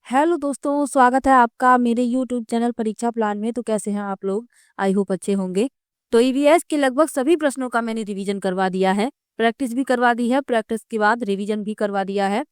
Hello दोस्तों, स्वागत है आपका मेरे यूट्यूब चैनल परीक्षा प्लान में। तो कैसे हैं आप लोग? आई होप अच्छे होंगे। तो ईवीएस के लगभग सभी प्रश्नों का मैंने रिवीजन करवा दिया है, प्रैक्टिस भी करवा दी है, प्रैक्टिस के बाद रिवीजन भी करवा दिया है।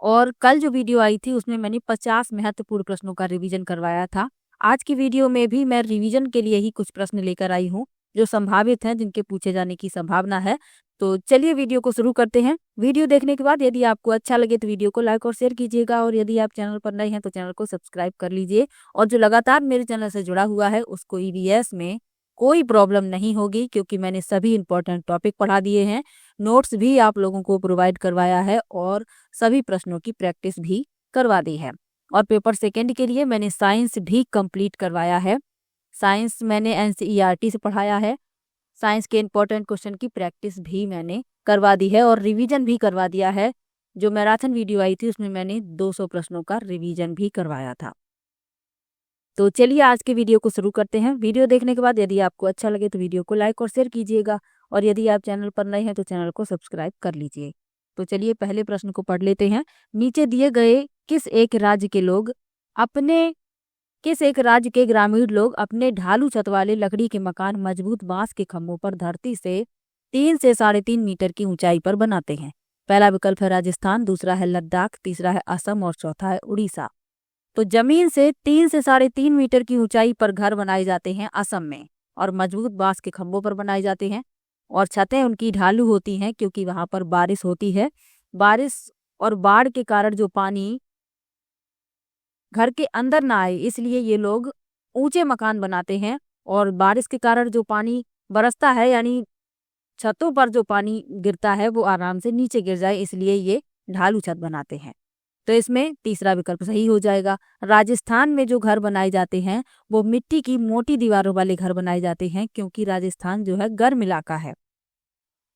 और कल जो वीडियो आई थी उसमें मैंने 50 महत्वपूर्ण प्रश्नों का रिवीजन करवाया था। आज की वीडियो में भी मैं रिवीजन के लिए ही कुछ प्रश्न लेकर आई हूँ जो संभावित हैं, जिनके पूछे जाने की संभावना है। तो चलिए वीडियो को शुरू करते हैं। वीडियो देखने के बाद यदि आपको अच्छा लगे तो वीडियो को लाइक और शेयर कीजिएगा, और यदि आप चैनल पर नए हैं तो चैनल को सब्सक्राइब कर लीजिए। और जो लगातार मेरे चैनल से जुड़ा हुआ है उसको ईवीएस में कोई प्रॉब्लम नहीं होगी, क्योंकि मैंने सभी इंपॉर्टेंट टॉपिक पढ़ा दिए हैं, नोट्स भी आप लोगों को प्रोवाइड करवाया है और सभी प्रश्नों की प्रैक्टिस भी करवा दी है। और पेपर सेकेंड के लिए मैंने साइंस भी कंप्लीट करवाया है। साइंस मैंने एनसीईआरटी से पढ़ाया है। साइंस के इंपॉर्टेंट क्वेश्चन की प्रैक्टिस भी मैंने करवा दी है और रिवीजन भी करवा दिया है। जो मैराथन वीडियो आई थी उसमें मैंने 200 प्रश्नों का रिवीजन भी करवाया था। तो चलिए आज के वीडियो को शुरू करते हैं। वीडियो देखने के बाद यदि आपको अच्छा लगे तो वीडियो को लाइक और शेयर कीजिएगा, और यदि आप चैनल पर नए हैं तो चैनल को सब्सक्राइब कर लीजिए। तो चलिए पहले प्रश्न को पढ़ लेते हैं। नीचे दिए गए किस एक राज्य के ग्रामीण लोग अपने ढालू छत वाले लकड़ी के मकान मजबूत बांस के खंभों पर धरती से 3 से 3.5 मीटर की ऊंचाई पर बनाते हैं? पहला विकल्प है राजस्थान, दूसरा है लद्दाख, तीसरा है असम और चौथा है उड़ीसा। तो जमीन से 3 से 3.5 मीटर की ऊंचाई पर घर बनाए जाते हैं असम में, और मजबूत बांस के खंभों पर बनाए जाते हैं। और छतें उनकी ढालू होती हैं क्योंकि वहां पर बारिश होती है। बारिश और बाढ़ के कारण जो पानी घर के अंदर ना आए, इसलिए ये लोग ऊंचे मकान बनाते हैं। और बारिश के कारण जो पानी बरसता है, यानी छतों पर जो पानी गिरता है वो आराम से नीचे गिर जाए, इसलिए ये ढालू छत बनाते हैं। तो इसमें तीसरा विकल्प सही हो जाएगा। राजस्थान में जो घर बनाए जाते हैं वो मिट्टी की मोटी दीवारों वाले घर बनाए जाते हैं, क्योंकि राजस्थान जो है गर्म इलाका है,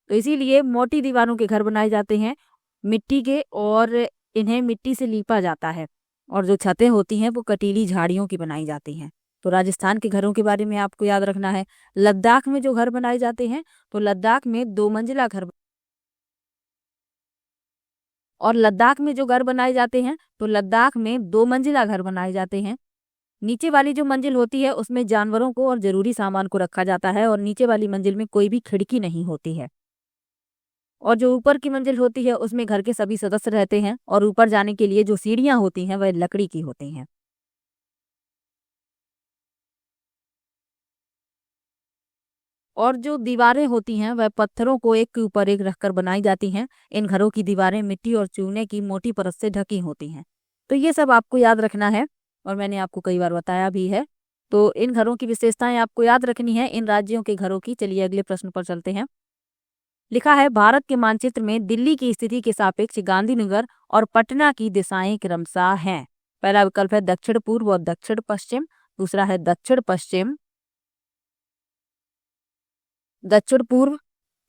तो इसीलिए मोटी दीवारों के घर बनाए जाते हैं मिट्टी के, और इन्हें मिट्टी से लीपा जाता है। और जो छतें होती हैं वो कटीली झाड़ियों की बनाई जाती हैं। तो राजस्थान के घरों के बारे में आपको याद रखना है। लद्दाख में जो घर बनाए जाते हैं तो लद्दाख में 2 मंजिला घर, और लद्दाख में जो घर बनाए जाते हैं तो लद्दाख में 2 मंजिला घर बनाए जाते हैं। नीचे वाली जो मंजिल होती है उसमें जानवरों को और जरूरी सामान को रखा जाता है, और नीचे वाली मंजिल में कोई भी खिड़की नहीं होती है। और जो ऊपर की मंजिल होती है उसमें घर के सभी सदस्य रहते हैं, और ऊपर जाने के लिए जो सीढ़ियां होती हैं वह लकड़ी की होती हैं। और जो दीवारें होती हैं वह पत्थरों को एक के ऊपर एक रखकर बनाई जाती हैं। इन घरों की दीवारें मिट्टी और चूने की मोटी परत से ढकी होती हैं। तो ये सब आपको याद रखना है, और मैंने आपको कई बार बताया भी है। तो इन घरों की विशेषताएं आपको याद रखनी है, इन राज्यों के घरों की। चलिए अगले प्रश्न पर चलते हैं। लिखा है, भारत के मानचित्र में दिल्ली की स्थिति के सापेक्ष गांधीनगर और पटना की दिशाएं क्रमशः हैं। पहला विकल्प है दक्षिण पूर्व और दक्षिण पश्चिम, दूसरा है दक्षिण पूर्व,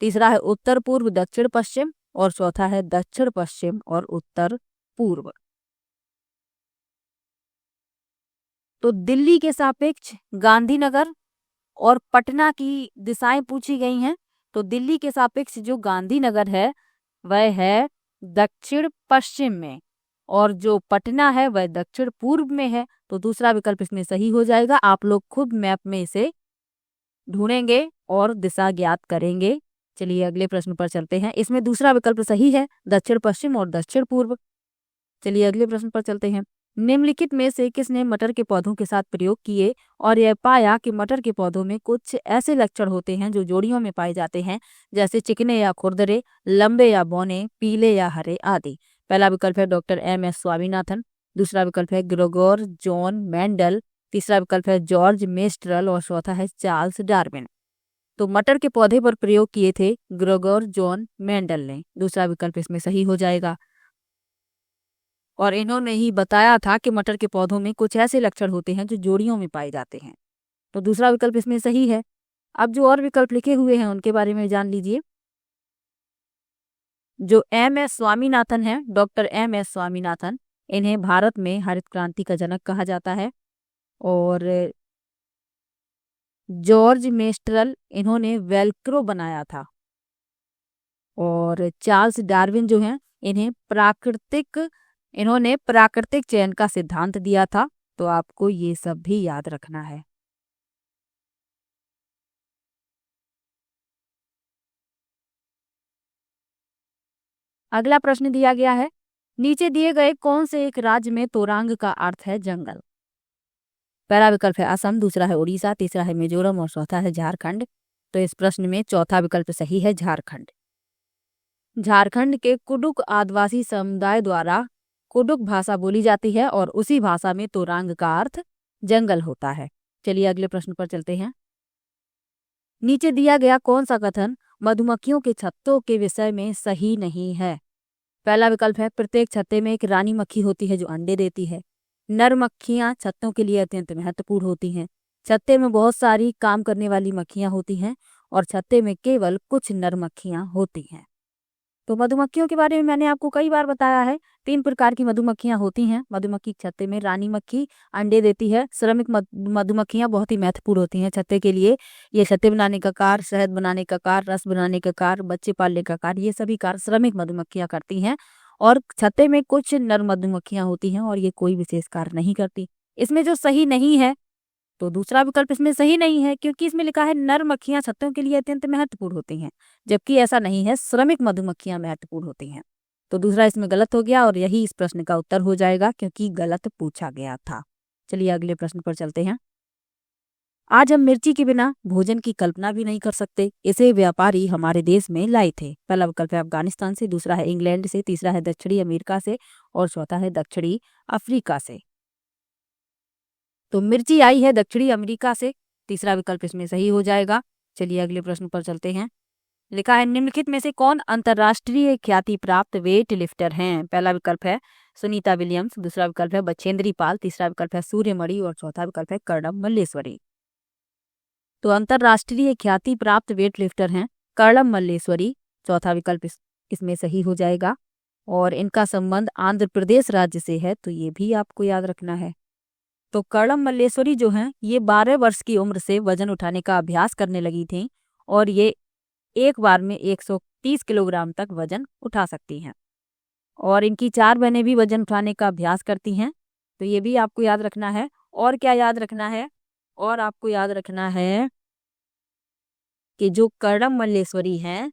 तीसरा है उत्तर पूर्व दक्षिण पश्चिम, और चौथा है दक्षिण पश्चिम और उत्तर पूर्व। तो दिल्ली के सापेक्ष गांधीनगर और पटना की दिशाएं पूछी गई हैं। तो दिल्ली के सापेक्ष जो गांधीनगर है वह है दक्षिण पश्चिम में, और जो पटना है वह दक्षिण पूर्व में है। तो दूसरा विकल्प इसमें सही हो जाएगा। आप लोग खुद मैप में इसे ढूंढेंगे और दिशा ज्ञात करेंगे। चलिए अगले प्रश्न पर चलते हैं। इसमें दूसरा विकल्प सही है, दक्षिण पश्चिम और दक्षिण पूर्व। चलिए अगले प्रश्न पर चलते हैं। निम्नलिखित में से किसने मटर के पौधों के साथ प्रयोग किए और यह पाया कि मटर के पौधों में कुछ ऐसे लक्षण होते हैं जो जोड़ियों में पाए जाते हैं, जैसे चिकने या खुरदरे, लंबे या बौने, पीले या हरे आदि? पहला विकल्प है डॉक्टर एम एस स्वामीनाथन, दूसरा विकल्प है ग्रेगोर जॉन मेंडल, तीसरा विकल्प है जॉर्ज मेस्ट्रल, और चौथा है चार्ल्स डार्विन। तो मटर के पौधे पर प्रयोग किए थे ग्रेगोर जॉन मेंडल ने। दूसरा विकल्प इसमें सही हो जाएगा। और इन्होंने ही बताया था कि मटर के पौधों में कुछ ऐसे लक्षण होते हैं जो जोड़ियों में पाए जाते हैं। तो दूसरा विकल्प इसमें सही है। अब जो और विकल्प लिखे हुए हैं उनके बारे में जान लीजिए। जो एम एस स्वामीनाथन है, डॉक्टर एम एस स्वामीनाथन, इन्हें भारत में हरित क्रांति का जनक कहा जाता है। और जॉर्ज मेस्ट्रल, इन्होंने वेल्क्रो बनाया था। और चार्ल्स डार्विन जो हैं, इन्हें प्राकृतिक इन्होंने प्राकृतिक चयन का सिद्धांत दिया था। तो आपको ये सब भी याद रखना है। अगला प्रश्न दिया गया है, नीचे दिए गए कौन से एक राज्य में तोरांग का अर्थ है जंगल? पहला विकल्प है असम, दूसरा है उड़ीसा, तीसरा है मिजोरम और चौथा है झारखंड। तो इस प्रश्न में चौथा विकल्प सही है, झारखंड। झारखंड के कुडुक आदिवासी समुदाय द्वारा कुडुक भाषा बोली जाती है और उसी भाषा में तोरांग का अर्थ जंगल होता है। चलिए अगले प्रश्न पर चलते हैं। नीचे दिया गया कौन सा कथन मधुमक्खियों के छत्तों के विषय में सही नहीं है? पहला विकल्प है प्रत्येक छत्ते में एक रानी मक्खी होती है जो अंडे देती है। नर मक्खियां छत्तों के लिए अत्यंत महत्वपूर्ण होती हैं। छत्ते में बहुत सारी काम करने वाली मक्खियां होती हैं और छत्ते में केवल कुछ नर मक्खियां होती हैं। तो मधुमक्खियों के बारे में मैंने आपको कई बार बताया है। 3 प्रकार की मधुमक्खियां होती हैं। मधुमक्खी छत्ते में रानी मक्खी अंडे देती है। श्रमिक मधुमक्खियां बहुत ही महत्वपूर्ण होती हैं छत्ते के लिए। ये छत्ते बनाने का कार्य, शहद बनाने का कार्य, रस बनाने का कार्य, बच्चे पालने का कार्य, ये सभी कार्य श्रमिक मधुमक्खियां करती हैं। और छत्ते में कुछ नर मधुमक्खियां होती हैं और ये कोई विशेष कार्य नहीं करती। इसमें जो सही नहीं है, तो दूसरा विकल्प इसमें सही नहीं है, क्योंकि इसमें लिखा है नर मक्खियां छत्तों के लिए अत्यंत महत्वपूर्ण होती हैं, जबकि ऐसा नहीं है, श्रमिक मधुमक्खियां महत्वपूर्ण होती हैं। तो दूसरा इसमें गलत हो गया और यही इस प्रश्न का उत्तर हो जाएगा, क्योंकि गलत पूछा गया था। चलिए अगले प्रश्न पर चलते हैं। आज हम मिर्ची के बिना भोजन की कल्पना भी नहीं कर सकते। इसे व्यापारी हमारे देश में लाए थे। पहला विकल्प है अफगानिस्तान से, दूसरा है इंग्लैंड से, तीसरा है दक्षिणी अमेरिका से और चौथा है दक्षिणी अफ्रीका से। तो मिर्ची आई है दक्षिणी अमेरिका से। तीसरा विकल्प इसमें सही हो जाएगा। चलिए अगले प्रश्न पर चलते हैं। लिखा है निम्नलिखित में से कौन अंतर्राष्ट्रीय ख्याति प्राप्त वेट लिफ्टर हैं? पहला विकल्प है सुनीता विलियम्स, दूसरा विकल्प है बछेंद्री पाल, तीसरा विकल्प है सूर्यमणि और चौथा विकल्प है कर्णम मल्लेश्वरी। तो अंतर्राष्ट्रीय ख्याति प्राप्त वेट लिफ्टर हैं कर्णम मल्लेश्वरी। चौथा विकल्प इसमें सही हो जाएगा और इनका संबंध आंध्र प्रदेश राज्य से है, तो ये भी आपको याद रखना है। तो कर्णम मल्लेश्वरी जो हैं ये 12 वर्ष की उम्र से वजन उठाने का अभ्यास करने लगी थी और ये एक बार में 130 किलोग्राम तक वजन उठा सकती हैं। और इनकी 4 बहनें भी वजन उठाने का अभ्यास करती हैं, तो ये भी आपको याद रखना है। और क्या याद रखना है? और आपको याद रखना है कि जो कर्णम मल्लेश्वरी हैं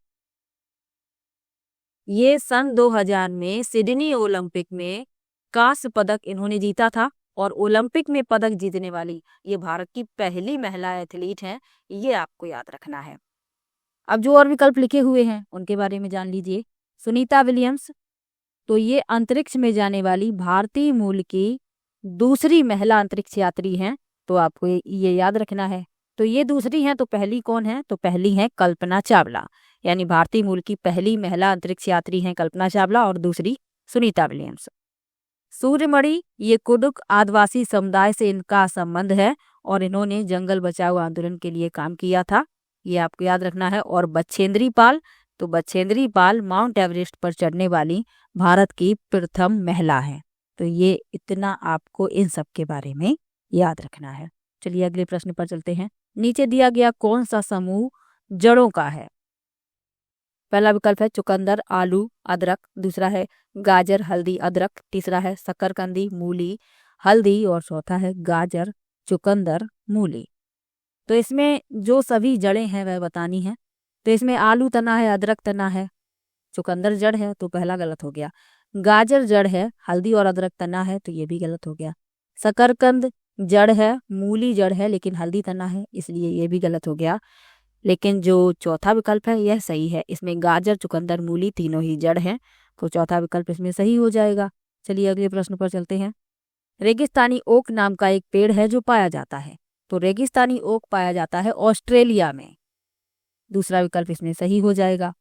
ये सन 2000 में सिडनी ओलंपिक में कांस्य पदक इन्होंने जीता था और ओलंपिक में पदक जीतने वाली ये भारत की पहली महिला एथलीट हैं। ये आपको याद रखना है। अब जो और विकल्प लिखे हुए हैं उनके बारे में जान लीजिए। सुनीता विलियम्स, तो ये अंतरिक्ष में जाने वाली भारतीय मूल की दूसरी महिला अंतरिक्ष यात्री हैं, तो आपको ये याद रखना है। तो ये दूसरी हैं, तो पहली कौन है? तो पहली है कल्पना चावला, यानी भारतीय मूल की पहली महिला अंतरिक्ष यात्री हैं कल्पना चावला और दूसरी सुनीता विलियम्स। सूर्यमणि, ये कुडुक आदिवासी समुदाय से इनका संबंध है और इन्होंने जंगल बचाओ आंदोलन के लिए काम किया था, ये आपको याद रखना है। और बछेंद्री पाल, तो बछेंद्री पाल माउंट एवरेस्ट पर चढ़ने वाली भारत की प्रथम महिला है। तो ये इतना आपको इन सब के बारे में याद रखना है। चलिए अगले प्रश्न पर चलते हैं। नीचे दिया गया कौन सा समूह जड़ों का है? पहला विकल्प है चुकंदर आलू अदरक, दूसरा है गाजर हल्दी अदरक, तीसरा है शकरकंदी मूली हल्दी और चौथा है गाजर चुकंदर मूली। तो इसमें जो सभी जड़ें हैं वह बतानी है। तो इसमें आलू तना है, अदरक तना है, चुकंदर जड़ है, तो पहला गलत हो गया। गाजर जड़ है, हल्दी और अदरक तना है, तो ये भी गलत हो गया। शकरकंद जड़ है, मूली जड़ है लेकिन हल्दी तना है, इसलिए ये भी गलत हो गया। लेकिन जो चौथा विकल्प है यह सही है। इसमें गाजर चुकंदर मूली तीनों ही जड़ हैं, तो चौथा विकल्प इसमें सही हो जाएगा। चलिए अगले प्रश्न पर चलते हैं। रेगिस्तानी ओक नाम का एक पेड़ है जो पाया जाता है, तो रेगिस्तानी ओक पाया जाता है ऑस्ट्रेलिया में, दूसरा विकल्प इसमें सही हो जाएगा।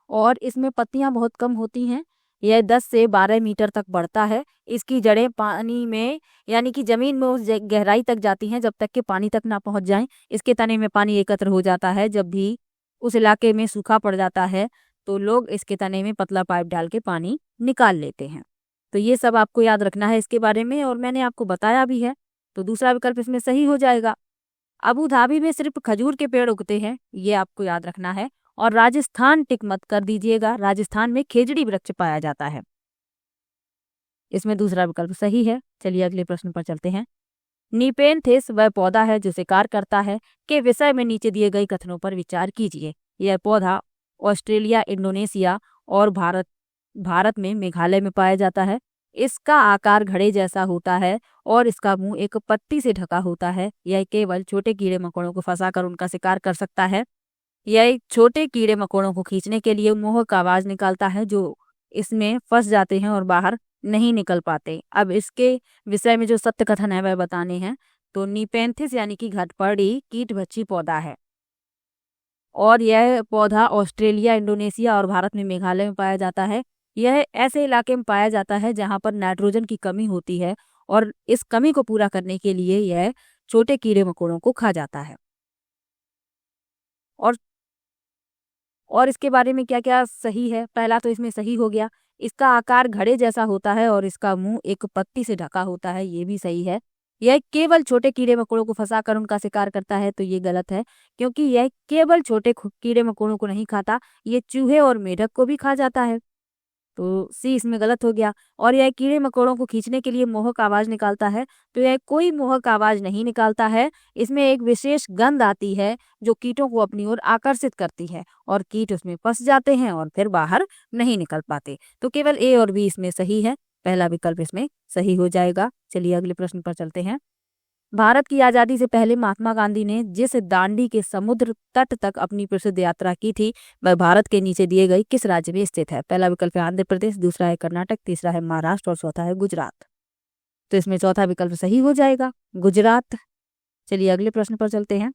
और इसमें पत्तियां बहुत कम होती हैं, यह 10 से 12 मीटर तक बढ़ता है। इसकी जड़ें पानी में यानी कि जमीन में उस गहराई तक जाती हैं जब तक कि पानी तक ना पहुंच जाएं। इसके तने में पानी एकत्र हो जाता है। जब भी उस इलाके में सूखा पड़ जाता है तो लोग इसके तने में पतला पाइप डाल के पानी निकाल लेते हैं। तो ये सब आपको याद रखना है इसके बारे में, और मैंने आपको बताया भी है, तो दूसरा विकल्प इसमें सही हो जाएगा। अबू धाबी में सिर्फ खजूर के पेड़ उगते हैं, ये आपको याद रखना है। और राजस्थान टिक मत कर दीजिएगा, राजस्थान में खेजड़ी वृक्ष पाया जाता है। इसमें दूसरा विकल्प सही है। चलिए अगले प्रश्न पर चलते हैं। नीपेंथिस वह पौधा है जो शिकार करता है के विषय में नीचे दिए गए कथनों पर विचार कीजिए। यह पौधा ऑस्ट्रेलिया, इंडोनेशिया और भारत में मेघालय में पाया जाता है। इसका आकार घड़े जैसा होता है और इसका मुंह एक पत्ती से ढका होता है। यह केवल छोटे कीड़े मकोड़ों को फंसाकर उनका शिकार कर सकता है। यह छोटे कीड़े मकोड़ों को खींचने के लिए मोहक आवाज निकालता है जो इसमें फंस जाते हैं और बाहर नहीं निकल पाते। अब इसके विषय में जो सत्य कथन है वह बताने हैं। तो नीपेंथिस यानी कि घटपड़ी कीटभक्षी पौधा है और यह पौधा ऑस्ट्रेलिया, इंडोनेशिया और भारत में मेघालय में पाया जाता है। यह ऐसे इलाके में पाया जाता है जहां पर नाइट्रोजन की कमी होती है और इस कमी को पूरा करने के लिए यह छोटे कीड़े मकोड़ों को खा जाता है। और इसके बारे में क्या क्या सही है? पहला तो इसमें सही हो गया, इसका आकार घड़े जैसा होता है और इसका मुंह एक पत्ती से ढका होता है, ये भी सही है। यह केवल छोटे कीड़े मकोड़ों को फंसाकर उनका शिकार करता है, तो ये गलत है क्योंकि यह केवल छोटे कीड़े मकोड़ों को नहीं खाता, ये चूहे और मेढक को भी खा जाता है। तो सी इसमें गलत हो गया। और यह कीड़े मकोड़ों को खींचने के लिए मोहक आवाज निकालता है, तो यह कोई मोहक आवाज नहीं निकालता है। इसमें एक विशेष गंध आती है जो कीटों को अपनी ओर आकर्षित करती है और कीट उसमें फंस जाते हैं और फिर बाहर नहीं निकल पाते। तो केवल ए और बी इसमें सही है, पहला विकल्प इसमें सही हो जाएगा। चलिए अगले प्रश्न पर चलते हैं। भारत की आजादी से पहले महात्मा गांधी ने जिस दांडी के समुद्र तट तक अपनी प्रसिद्ध यात्रा की थी वह भारत के नीचे दिए गई किस राज्य में स्थित है? पहला विकल्प है आंध्र प्रदेश, दूसरा है कर्नाटक, तीसरा है महाराष्ट्र और चौथा है गुजरात। तो इसमें चौथा विकल्प सही हो जाएगा, गुजरात। चलिए अगले प्रश्न पर चलते हैं।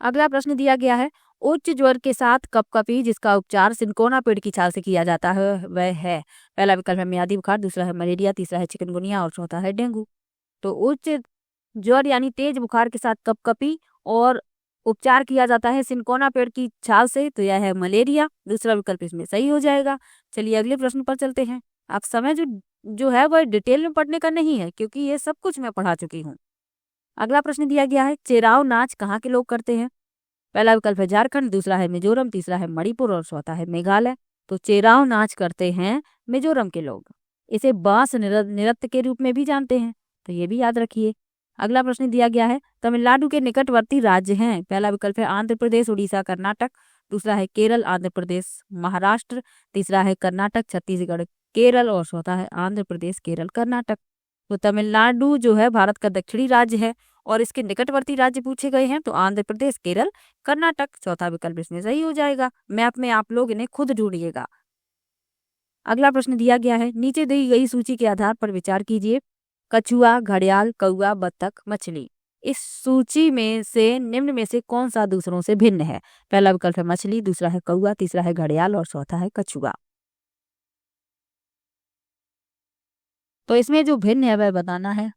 अगला प्रश्न दिया गया है, उच्च ज्वर के साथ कपकपी जिसका उपचार सिनकोना पेड़ की छाल से किया जाता है वह है? पहला विकल्प है मियादी बुखार, दूसरा है मलेरिया, तीसरा है चिकनगुनिया और चौथा है डेंगू। तो उच्च ज्वर यानी तेज बुखार के साथ कपकपी और उपचार किया जाता है सिनकोना पेड़ की छाल से, तो यह है मलेरिया। दूसरा विकल्प इसमें सही हो जाएगा। चलिए अगले प्रश्न पर चलते हैं। आप समय जो जो है वह डिटेल में पढ़ने का नहीं है क्योंकि ये सब कुछ मैं पढ़ा चुकी हूँ। अगला प्रश्न दिया गया है, चेराव नाच कहाँ के लोग करते हैं? पहला विकल्प है झारखंड, दूसरा है मिजोरम, तीसरा है मणिपुर और चौथा है मेघालय। तो चेराव नाच करते हैं मिजोरम के लोग। इसे बांस नृत्य के रूप में भी जानते हैं, तो ये भी याद रखिए। अगला प्रश्न दिया गया है, तमिलनाडु के निकटवर्ती राज्य हैं? पहला विकल्प है आंध्र प्रदेश, उड़ीसा, कर्नाटक, दूसरा है केरल, आंध्र प्रदेश, महाराष्ट्र, तीसरा है कर्नाटक, छत्तीसगढ़, केरल और चौथा है आंध्र प्रदेश, केरल, कर्नाटक। तो तमिलनाडु जो है भारत का दक्षिणी राज्य है और इसके निकटवर्ती राज्य पूछे गए हैं, तो आंध्र प्रदेश, केरल, कर्नाटक। चौथा विकल्प इसमें सही हो जाएगा। मैप में आप लोग इन्हें खुद ढूंढिएगा। अगला प्रश्न दिया गया है, नीचे दी गई सूची के आधार पर विचार कीजिए। कछुआ, घड़ियाल, कौआ, बत्तख, मछली। इस सूची में से निम्न में से कौन सा दूसरों से भिन्न है? पहला विकल्प है मछली, दूसरा है कौआ, तीसरा है घड़ियाल और चौथा है कछुआ। तो इसमें जो भिन्न है वह बताना है।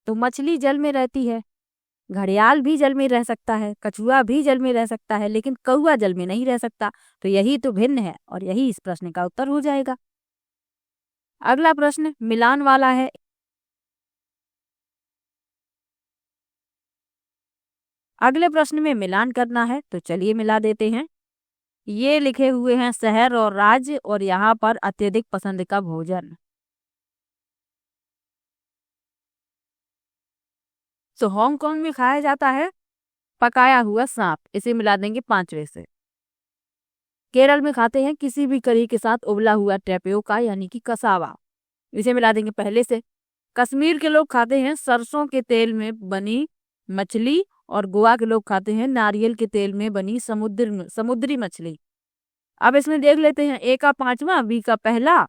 तो मछली जल में रहती है, घड़ियाल भी जल में रह सकता है, कछुआ भी जल में रह सकता है, लेकिन कौआ जल में नहीं रह सकता। तो यही तो भिन्न है और यही इस प्रश्न का उत्तर हो जाएगा। अगला प्रश्न मिलान वाला है। अगले प्रश्न में मिलान करना है, तो चलिए मिला देते हैं। ये लिखे हुए हैं शहर और राज्य और यहाँ पर अत्यधिक पसंद का भोजन। तो हांगकांग में खाया जाता है पकाया हुआ सांप, इसे मिला देंगे पांचवे से। केरल में खाते हैं किसी भी करी के साथ उबला हुआ टेपियोका यानी कि कसावा, इसे मिला देंगे पहले से। कश्मीर के लोग खाते हैं सरसों के तेल में बनी मछली और गोवा के लोग खाते हैं नारियल के तेल में बनी समुद्री मछली। अब इसमें देख लेते हैं, ए का पांचवा, बी का पहला,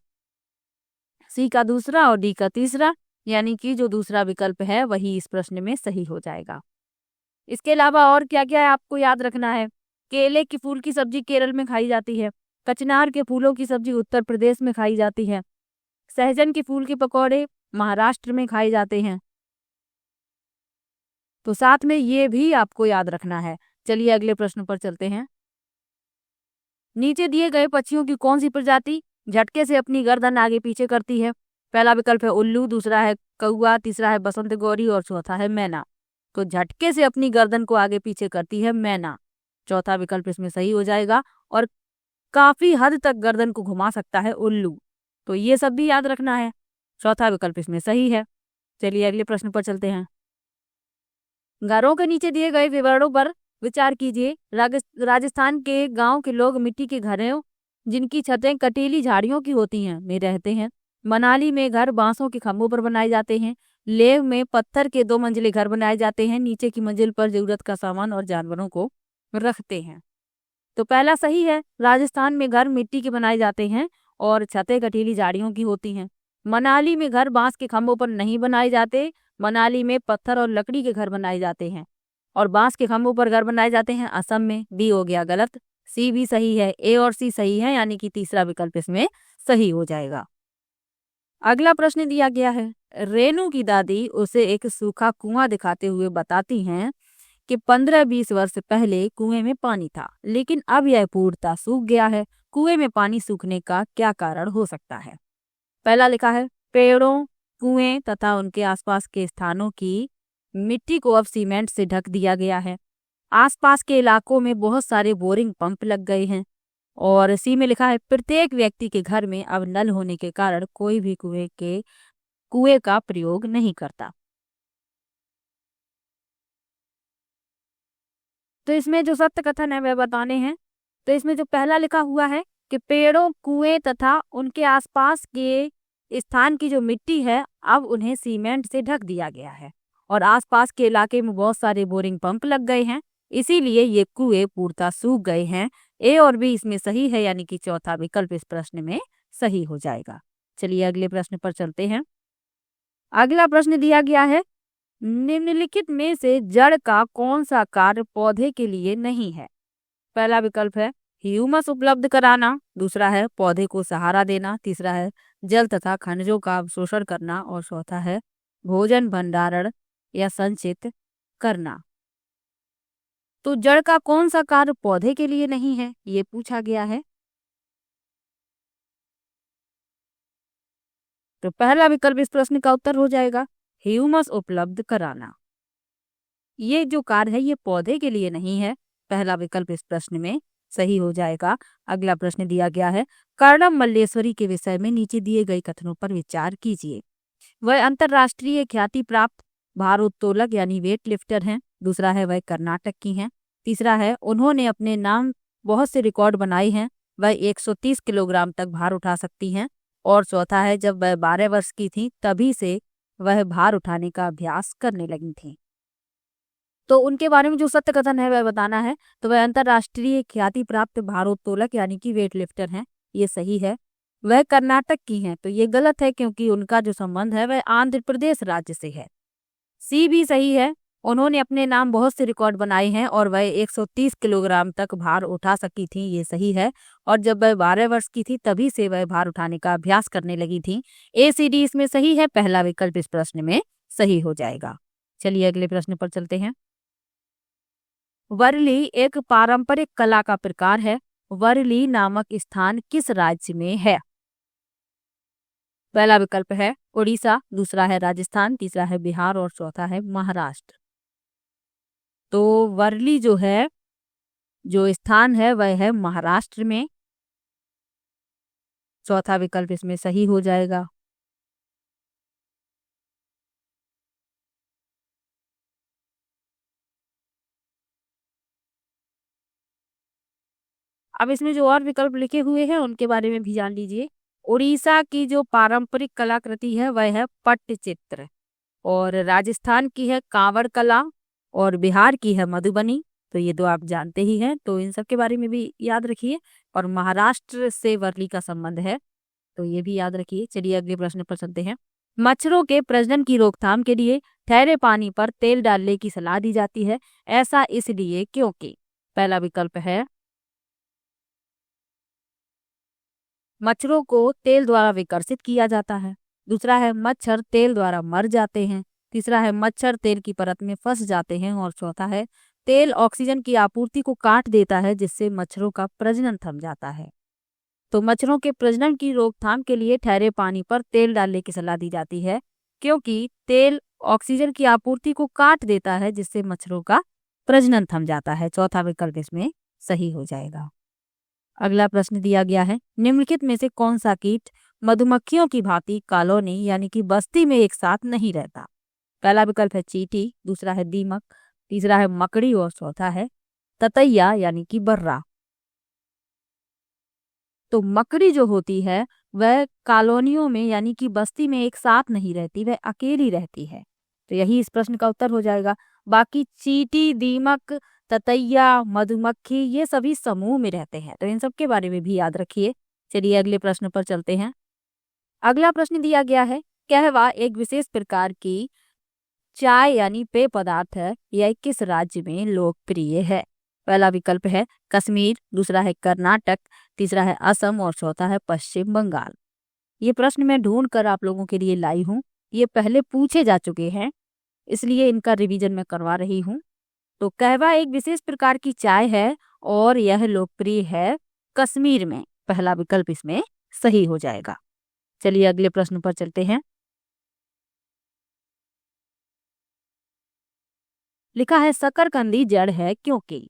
सी का दूसरा और डी का तीसरा, यानी कि जो दूसरा विकल्प है वही इस प्रश्न में सही हो जाएगा। इसके अलावा और क्या क्या है आपको याद रखना है। केले की फूल की सब्जी केरल में खाई जाती है, कचनार के फूलों की सब्जी उत्तर प्रदेश में खाई जाती है। सहजन के फूल के पकौड़े महाराष्ट्र में खाए जाते हैं। तो साथ में ये भी आपको याद रखना है। चलिए अगले प्रश्न पर चलते हैं। नीचे दिए गए पक्षियों की कौन सी प्रजाति झटके से अपनी गर्दन आगे पीछे करती है? पहला विकल्प है उल्लू, दूसरा है कौआ, तीसरा है बसंत गौरी और चौथा है मैना। तो झटके से अपनी गर्दन को आगे पीछे करती है मैना, चौथा विकल्प इसमें सही हो जाएगा। और काफी हद तक गर्दन को घुमा सकता है उल्लू, तो ये सब भी याद रखना है, चौथा विकल्प इसमें सही है। चलिए अगले प्रश्न पर चलते हैं। घरों के नीचे दिए गए विवरणों पर विचार कीजिए। राजस्थान के गांव के लोग मिट्टी के घरों जिनकी छतें कटीली झाड़ियों की होती हैं में रहते हैं। मनाली में घर बांसों के खंभों पर बनाए जाते हैं। लेह में पत्थर के 2 मंजिले घर बनाए जाते हैं। नीचे की मंजिल पर जरूरत का सामान और जानवरों को रखते हैं। तो पहला सही है, राजस्थान में घर मिट्टी के बनाए जाते हैं और छतें कटीली झाड़ियों की होती हैं। मनाली में घर बांस के खंभों पर नहीं बनाए जाते, मनाली में पत्थर और लकड़ी के घर बनाए जाते हैं और बांस के खंभों पर घर बनाए जाते हैं असम में। बी हो गया गलत, सी भी सही है, ए और सी सही है, यानी कि तीसरा विकल्प इसमें सही हो जाएगा। अगला प्रश्न दिया गया है, रेनू की दादी उसे एक सूखा कुआं दिखाते हुए बताती हैं कि 15-20 वर्ष पहले कुएं में पानी था, लेकिन अब यह पूर्णतः सूख गया है। कुएं में पानी सूखने का क्या कारण हो सकता है? पहला लिखा है पेड़ों, कुएं तथा उनके आसपास के स्थानों की मिट्टी को अब सीमेंट से ढक दिया गया है। आसपास के इलाकों में बहुत सारे बोरिंग पंप लग गए हैं। और सी में लिखा है प्रत्येक व्यक्ति के घर में अब नल होने के कारण कोई भी कुएं का प्रयोग नहीं करता। तो इसमें जो सत्य कथन है वह बताने हैं। तो इसमें जो पहला लिखा हुआ है कि पेड़ों, कुएं तथा उनके आसपास के स्थान की जो मिट्टी है अब उन्हें सीमेंट से ढक दिया गया है और आसपास के इलाके में बहुत सारे बोरिंग पंप लग गए हैं, इसीलिए ये कुएं पूर्णतः सूख गए हैं। ए और बी इसमें सही है, यानी कि चौथा विकल्प इस प्रश्न में सही हो जाएगा। चलिए अगले प्रश्न पर चलते हैं। अगला प्रश्न दिया गया है, निम्नलिखित में से जड़ का कौन सा कार्य पौधे के लिए नहीं है? पहला विकल्प है ह्यूमस उपलब्ध कराना, दूसरा है पौधे को सहारा देना, तीसरा है जल तथा खनिजों का अवशोषण करना और चौथा है भोजन भंडारण या संचित करना। तो जड़ का कौन सा कार्य पौधे के लिए नहीं है, ये पूछा गया है। तो पहला विकल्प इस प्रश्न का उत्तर हो जाएगा ह्यूमस उपलब्ध कराना। ये जो कार्य है ये पौधे के लिए नहीं है, पहला विकल्प इस प्रश्न में सही हो जाएगा। अगला प्रश्न दिया गया है, कर्णम मल्लेश्वरी के विषय में नीचे दिए गए कथनों पर विचार कीजिए। वह अंतरराष्ट्रीय ख्याति प्राप्त भारोत्तोलक यानी वेट लिफ्टर हैं, दूसरा है वह कर्नाटक की हैं, तीसरा है उन्होंने अपने नाम बहुत से रिकॉर्ड बनाए हैं, वह 130 किलोग्राम तक भार उठा सकती हैं, और चौथा है जब वह 12 वर्ष की थी तभी से वह भार उठाने का अभ्यास करने लगी थी। तो उनके बारे में जो सत्य कथन है वह बताना है। तो वह अंतरराष्ट्रीय ख्याति प्राप्त भारोत्तोलक यानी कि वेट लिफ्टर हैं, ये सही है। वह कर्नाटक की हैं, तो ये गलत है क्योंकि उनका जो संबंध है वह आंध्र प्रदेश राज्य से है। सी भी सही है, उन्होंने अपने नाम बहुत से रिकॉर्ड बनाए हैं और वह 130 किलोग्राम तक भार उठा सकी थी, ये सही है। और जब वह 12 वर्ष की थी तभी से वह भार उठाने का अभ्यास करने लगी थी। ए सी डी इसमें सही है, पहला विकल्प इस प्रश्न में सही हो जाएगा। चलिए अगले प्रश्न पर चलते हैं। वर्ली एक पारंपरिक कला का प्रकार है, वर्ली नामक स्थान किस राज्य में है? पहला विकल्प है उड़ीसा, दूसरा है राजस्थान, तीसरा है बिहार और चौथा है महाराष्ट्र। तो वर्ली जो है, जो स्थान है वह है महाराष्ट्र में, चौथा विकल्प इसमें सही हो जाएगा। अब इसमें जो और विकल्प लिखे हुए हैं उनके बारे में भी जान लीजिए। उड़ीसा की जो पारंपरिक कलाकृति है वह है पट्टचित्र, और राजस्थान की है कांवड़ कला, और बिहार की है मधुबनी। तो ये दो आप जानते ही हैं, तो इन सब के बारे में भी याद रखिए। और महाराष्ट्र से वर्ली का संबंध है, तो ये भी याद रखिए। चलिए अगले प्रश्न पर चलते हैं। मच्छरों के प्रजनन की रोकथाम के लिए ठहरे पानी पर तेल डालने की सलाह दी जाती है, ऐसा इसलिए क्योंकि पहला विकल्प है मच्छरों को तेल द्वारा विकर्षित किया जाता है। दूसरा है मच्छर तेल द्वारा मर जाते हैं। तीसरा है मच्छर तेल की परत में फंस जाते हैं। और चौथा है तेल ऑक्सीजन की आपूर्ति को काट देता है, जिससे मच्छरों का प्रजनन थम जाता है। तो मच्छरों के प्रजनन की रोकथाम के लिए ठहरे पानी पर तेल डालने की सलाह दी जाती है, क्योंकि तेल ऑक्सीजन की आपूर्ति को काट देता है, जिससे मच्छरों का प्रजनन थम जाता है। चौथा विकल्प इसमें सही हो जाएगा। अगला प्रश्न दिया गया है, निम्नलिखित में से कौन सा कीट मधुमक्खियों की भांति कॉलोनी यानी कि बस्ती में एक साथ नहीं रहता? पहला विकल्प है चींटी, दूसरा है दीमक, तीसरा है मकड़ी और चौथा है ततैया यानी कि बर्रा। तो मकड़ी जो होती है वह कॉलोनियों में यानी कि बस्ती में एक साथ नहीं रहती, वह अकेली रहती है। तो यही इस प्रश्न का उत्तर हो जाएगा। बाकी चींटी, दीमक, ततैया, मधुमक्खी ये सभी समूह में रहते हैं, तो इन सब के बारे में भी याद रखिए। चलिए अगले प्रश्न पर चलते हैं। अगला प्रश्न दिया गया है, कहवा एक विशेष प्रकार की चाय यानी पेय पदार्थ है, यह किस राज्य में लोकप्रिय है? पहला विकल्प है कश्मीर, दूसरा है कर्नाटक, तीसरा है असम और चौथा है पश्चिम बंगाल। ये प्रश्न मैं ढूंढ कर आप लोगों के लिए लाई हूँ। ये पहले पूछे जा चुके हैं, इसलिए इनका रिवीजन मैं करवा रही हूँ। तो कहवा एक विशेष प्रकार की चाय है और यह लोकप्रिय है कश्मीर में। पहला विकल्प इसमें सही हो जाएगा। चलिए अगले प्रश्न पर चलते हैं। लिखा है शकरकंदी जड़ है क्योंकि।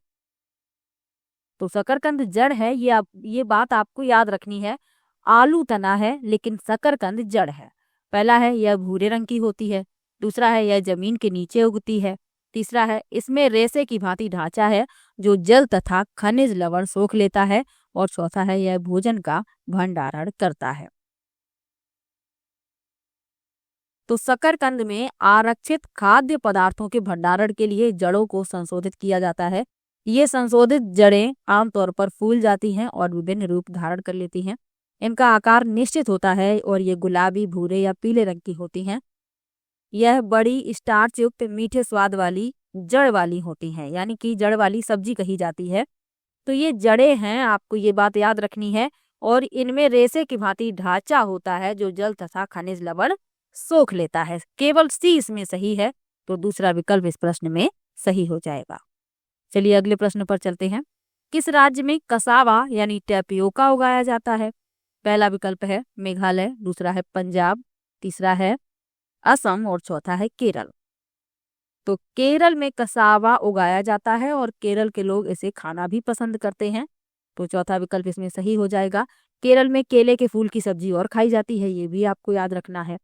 तो शकरकंद जड़ है, ये बात आपको याद रखनी है। आलू तना है लेकिन शकरकंद जड़ है। पहला है यह भूरे रंग की होती है, दूसरा है यह जमीन के नीचे उगती है, तीसरा है इसमें रेशे की भांति ढांचा है जो जल तथा खनिज लवण सोख लेता है, और चौथा है यह भोजन का भंडारण करता है। तो शकरकंद में आरक्षित खाद्य पदार्थों के भंडारण के लिए जड़ों को संशोधित किया जाता है। ये संशोधित जड़ें आमतौर पर फूल जाती हैं और विभिन्न रूप धारण कर लेती हैं। इनका आकार निश्चित होता है और ये गुलाबी, भूरे या पीले रंग की होती हैं। यह बड़ी स्टार्च युक्त मीठे स्वाद वाली जड़ वाली होती हैं, यानी कि जड़ वाली सब्जी कही जाती है। तो ये जड़ें हैं, आपको ये बात याद रखनी है। और इनमें रेशे की भांति ढांचा होता है जो जल तथा खनिज लवण सोख लेता है। केवल सी इसमें सही है, तो दूसरा विकल्प इस प्रश्न में सही हो जाएगा। चलिए अगले प्रश्न पर चलते हैं। किस राज्य में कसावा यानी टैपियोका उगाया जाता है? पहला विकल्प है मेघालय, दूसरा है पंजाब, तीसरा है असम और चौथा है केरल। तो केरल में कसावा उगाया जाता है और केरल के लोग इसे खाना भी पसंद करते हैं, तो चौथा विकल्प इसमें सही हो जाएगा। केरल में केले के फूल की सब्जी और खाई जाती है, ये भी आपको याद रखना है।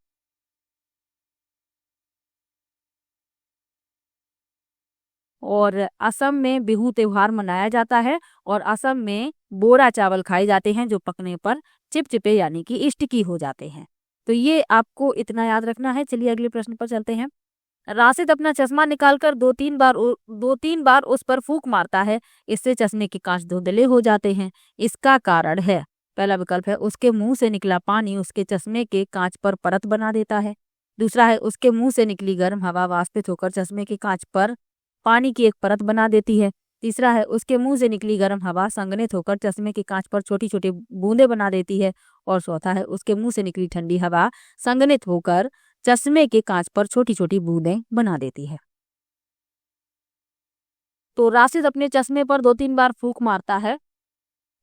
और असम में बिहू त्योहार मनाया जाता है और असम में बोरा चावल खाए जाते हैं जो पकने पर चिपचिपे यानी कि स्टिकी हो जाते हैं। तो ये आपको इतना याद रखना है। चलिए अगले प्रश्न पर चलते हैं। राशिद अपना चश्मा निकालकर दो तीन बार उस पर फूंक मारता है, इससे चश्मे के कांच धुंधले हो जाते हैं। इसका कारण है, पहला विकल्प है उसके मुंह से निकला पानी उसके चश्मे के कांच पर परत बना देता है, दूसरा है उसके मुंह से निकली गर्म हवा वाष्पित होकर चश्मे के कांच पर पानी की एक परत बना देती है, तीसरा है उसके मुंह से निकली गर्म हवा संघनित होकर चश्मे के कांच पर छोटी छोटी बूंदें बना देती है, और चौथा है उसके मुंह से निकली ठंडी हवा संघनित होकर चश्मे के कांच पर छोटी छोटी बूंदें बना देती है। तो राशिद अपने चश्मे पर दो तीन बार फूंक मारता है,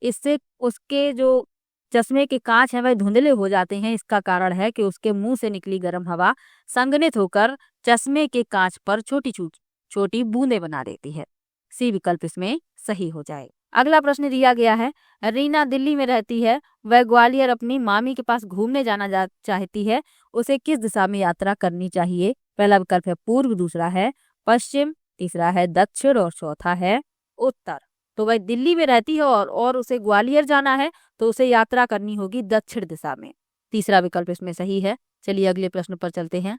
इससे उसके जो चश्मे के कांच हैं वह धुंधले हो जाते हैं। इसका कारण है कि उसके मुंह से निकली गर्म हवा संघनित होकर चश्मे के कांच पर छोटी छोटी बूंदें बना देती है। सी विकल्प इसमें सही हो जाए। अगला प्रश्न दिया गया है, रीना दिल्ली में रहती है, वह ग्वालियर अपनी मामी के पास घूमने जाना चाहती है, उसे किस दिशा में यात्रा करनी चाहिए? पहला विकल्प है पूर्व, दूसरा है पश्चिम, तीसरा है दक्षिण और चौथा है उत्तर। तो वह दिल्ली में रहती है और उसे ग्वालियर जाना है, तो उसे यात्रा करनी होगी दक्षिण दिशा में। तीसरा विकल्प इसमें सही है। चलिए अगले प्रश्न पर चलते हैं।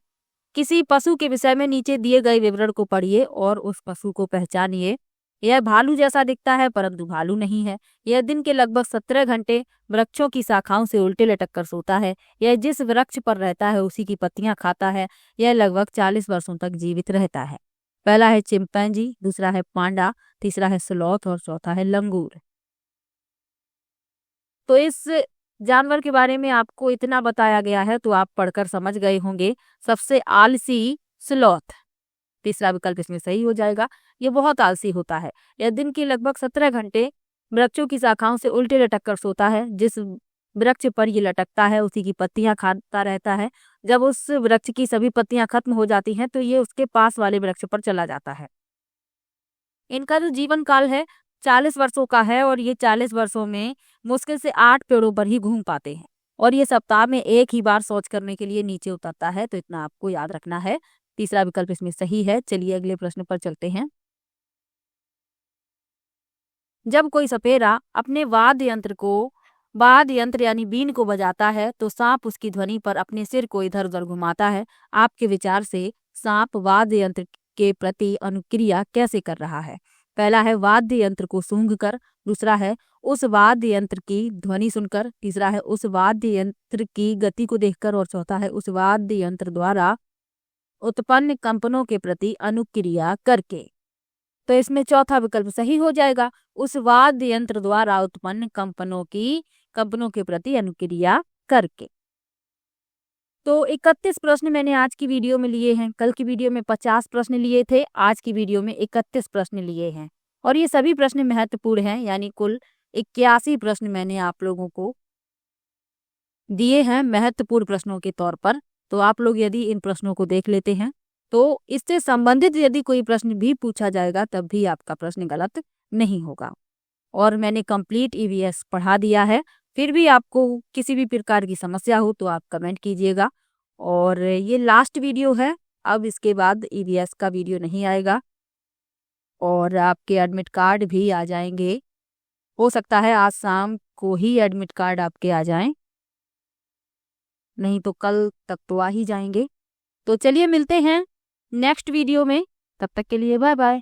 किसी पशु के विषय में नीचे दिए गए विवरण को पढ़िए और उस पशु को पहचानिए। यह भालू जैसा दिखता है परंतु भालू नहीं है। यह दिन के लगभग 17 घंटे वृक्षों की शाखाओं से उल्टे लटक कर सोता है। यह जिस वृक्ष पर रहता है उसी की पत्तियां खाता है। यह लगभग 40 वर्षों तक जीवित रहता है। पहला है चिंपैंजी, दूसरा है पांडा, तीसरा है स्लॉथ और चौथा है लंगूर। तो इस जानवर के बारे में आपको इतना बताया गया है तो आप पढ़कर समझ गए होंगे। सबसे आलसी स्लॉथ, तीसरा विकल्प इसमें सही हो जाएगा। ये बहुत आलसी होता है। यह दिन के लगभग 17 घंटे वृक्षों की शाखाओं से उल्टे लटक कर सोता है। जिस वृक्ष पर ये लटकता है उसी की पत्तियां खाता रहता है। जब उस वृक्ष की सभी पत्तियां खत्म हो जाती हैं तो ये उसके पास वाले वृक्ष पर चला जाता है। इनका जो जीवन काल है 40 वर्षों का है और ये 40 वर्षों में मुश्किल से 8 पेड़ों पर ही घूम पाते हैं और ये सप्ताह में एक ही बार शौच करने के लिए नीचे उतरता है। तो इतना आपको याद रखना है। तीसरा विकल्प इसमें सही है। चलिए अगले प्रश्न पर चलते हैं। जब कोई सपेरा अपने वाद्य यंत्र यानी बीन को बजाता है तो सांप उसकी ध्वनि पर अपने सिर को इधर उधर घुमाता है। आपके विचार से सांप वाद्य यंत्र के प्रति अनुक्रिया कैसे कर रहा है? पहला है वाद्य यंत्र को सूंघकर, दूसरा है उस वाद्य यंत्र की ध्वनि सुनकर, तीसरा है उस वाद्य यंत्र की गति को देखकर और चौथा है उस वाद्य यंत्र द्वारा उत्पन्न कंपनों के प्रति अनुक्रिया करके। तो इसमें चौथा विकल्प सही हो जाएगा, उस वाद्य यंत्र द्वारा उत्पन्न कंपनों के प्रति अनुक्रिया करके। तो 31 प्रश्न मैंने आज की वीडियो में लिए हैं। कल की वीडियो में 50 प्रश्न लिए थे, आज की वीडियो में 31 प्रश्न लिए हैं और ये सभी प्रश्न महत्वपूर्ण हैं। यानी कुल 81 प्रश्न मैंने आप लोगों को दिए हैं महत्वपूर्ण प्रश्नों के तौर पर। तो आप लोग यदि इन प्रश्नों को देख लेते हैं तो इससे संबंधित यदि कोई प्रश्न भी पूछा जाएगा तब भी आपका प्रश्न गलत नहीं होगा। और मैंने कंप्लीट ईवीएस पढ़ा दिया है। फिर भी आपको किसी भी प्रकार की समस्या हो तो आप कमेंट कीजिएगा। और ये लास्ट वीडियो है, अब इसके बाद ईवीएस का वीडियो नहीं आएगा और आपके एडमिट कार्ड भी आ जाएंगे। हो सकता है आज शाम को ही एडमिट कार्ड आपके आ जाएं, नहीं तो कल तक तो आ ही जाएंगे। तो चलिए मिलते हैं नेक्स्ट वीडियो में, तब तक के लिए बाय बाय।